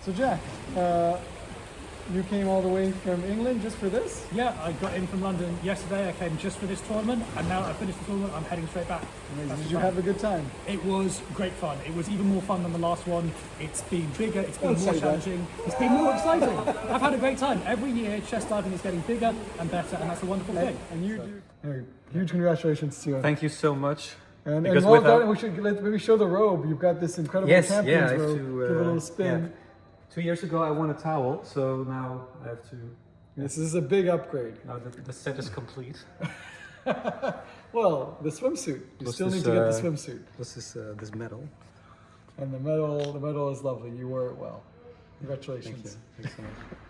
So Jack, you came all the way from England just for this? Yeah, I got in from London yesterday. I came just for this tournament, and now I finished the tournament. I'm heading straight back. Did you have a good time? It was great fun. It was even more fun than the last one. It's been bigger. It's been more challenging. It's been more exciting. I've had a great time. Every year, chest diving is getting bigger and better, and that's a wonderful thing. And you do. Hey, huge congratulations to you. Thank you so much. And well done. We should maybe show the robe. You've got this incredible champions robe. Give it a little spin. Yeah. 2 years ago I won a towel, so now I have to... This is a big upgrade. Now the set is complete. Well, the swimsuit. You still need to get the swimsuit. This is this medal. And the medal is lovely. You wore it well. Congratulations. Thank you. Thanks so much.